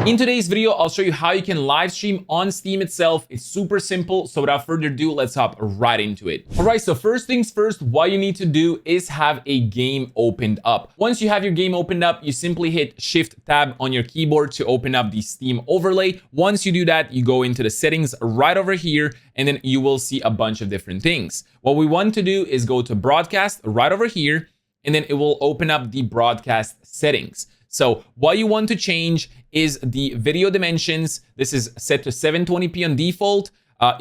In today's video, I'll show you how you can live stream on Steam itself. It's super simple. So without further ado, let's hop right into it. All right, so first things first, what you need to do is have a game opened up. Once you have your game opened up, you simply hit Shift Tab on your keyboard to open up the Steam overlay. Once you do that, you go into the settings right over here, and then you will see a bunch of different things. What we want to do is go to broadcast right over here, and then it will open up the broadcast settings. So what you want to change is the video dimensions. This is set to 720p on default.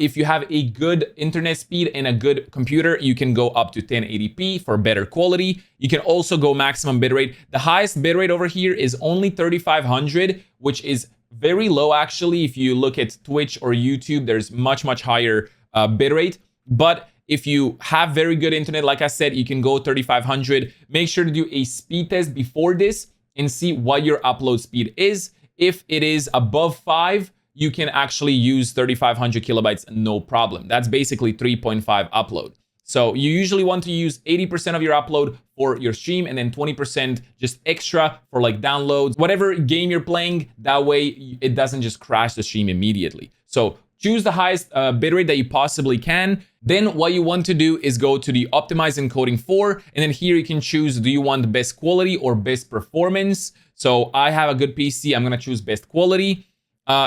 If you have a good internet speed and a good computer, you can go up to 1080p for better quality. You can also go maximum bitrate. The highest bitrate over here is only 3500, which is very low actually. If you look at Twitch or YouTube, there's much higher bitrate. But if you have very good internet, like I said, you can go 3500. Make sure to do a speed test before this and see what your upload speed is. If it is above 5, you can actually use 3500 kilobytes, no problem. That's basically 3.5 upload. So you usually want to use 80% of your upload for your stream and then 20% just extra for like downloads, whatever game you're playing. That way it doesn't just crash the stream immediately. So choose the highest bitrate that you possibly can. Then what you want to do is go to the optimize encoding for, and then here you can choose, do you want the best quality or best performance? So I have a good PC, I'm gonna choose best quality.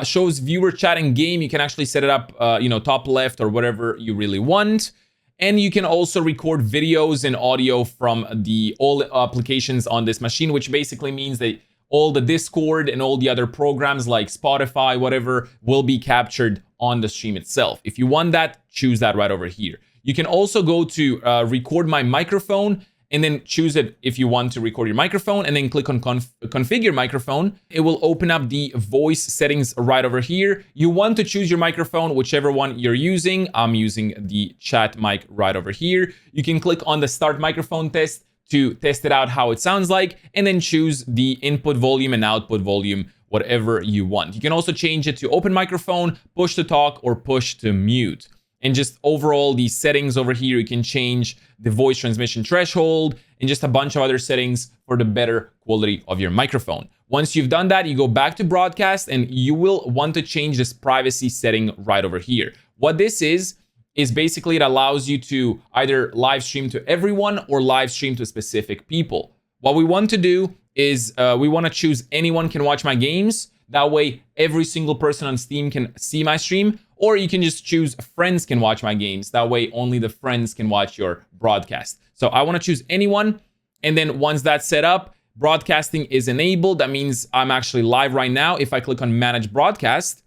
Shows viewer chat and game, you can actually set it up, top left or whatever you really want. And you can also record videos and audio from all applications on this machine, which basically means that all the Discord and all the other programs like Spotify, whatever, will be captured on the stream itself. If you want that, choose that right over here. You can also go to record my microphone and then choose it if you want to record your microphone, and then click on configure microphone. It will open up the voice settings right over here. You want to choose your microphone, whichever one you're using. I'm using the chat mic right over here. You can click on the start microphone test to test it out how it sounds like, and then choose the input volume and output volume, whatever you want. You can also change it to open microphone, push to talk, or push to mute. And just overall, these settings over here, you can change the voice transmission threshold and just a bunch of other settings for the better quality of your microphone. Once you've done that, you go back to broadcast and you will want to change this privacy setting right over here. What this is basically it allows you to either live stream to everyone or live stream to specific people. What we want to do is we want to choose anyone can watch my games. That way, every single person on Steam can see my stream, or you can just choose friends can watch my games. That way, only the friends can watch your broadcast. So I want to choose anyone. And then once that's set up, broadcasting is enabled. That means I'm actually live right now. If I click on manage broadcast,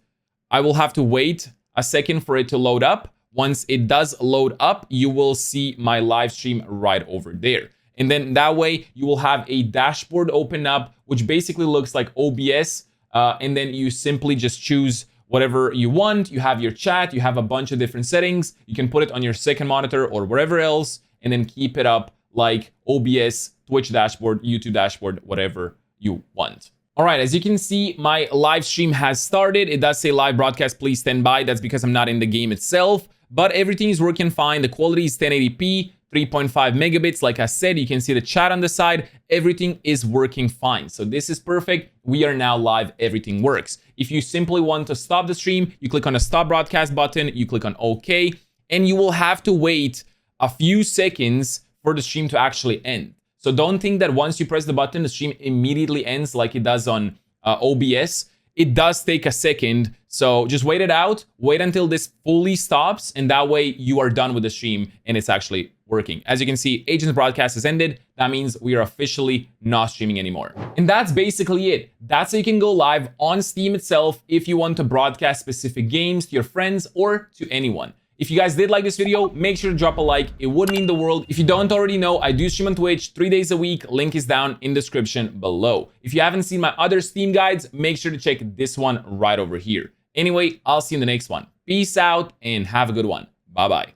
I will have to wait a second for it to load up. Once it does load up, you will see my live stream right over there. And then that way you will have a dashboard open up, which basically looks like OBS. And then you simply just choose whatever you want. You have your chat, you have a bunch of different settings. You can put it on your second monitor or wherever else, and then keep it up like OBS, Twitch dashboard, YouTube dashboard, whatever you want. All right, as you can see, my live stream has started. It does say live broadcast, please stand by. That's because I'm not in the game itself, but everything is working fine. The quality is 1080p, 3.5 megabits. Like I said, you can see the chat on the side. Everything is working fine. So this is perfect. We are now live. Everything works. If you simply want to stop the stream, you click on the stop broadcast button, you click on OK, and you will have to wait a few seconds for the stream to actually end. So don't think that once you press the button, the stream immediately ends like it does on OBS. It does take a second. So just wait it out, wait until this fully stops, and that way you are done with the stream and it's actually working. As you can see, Agent's broadcast has ended. That means we are officially not streaming anymore. And that's basically it. That's how you can go live on Steam itself if you want to broadcast specific games to your friends or to anyone. If you guys did like this video, make sure to drop a like. It would mean the world. If you don't already know, I do stream on Twitch 3 days a week. Link is down in the description below. If you haven't seen my other Steam guides, make sure to check this one right over here. Anyway, I'll see you in the next one. Peace out and have a good one. Bye-bye.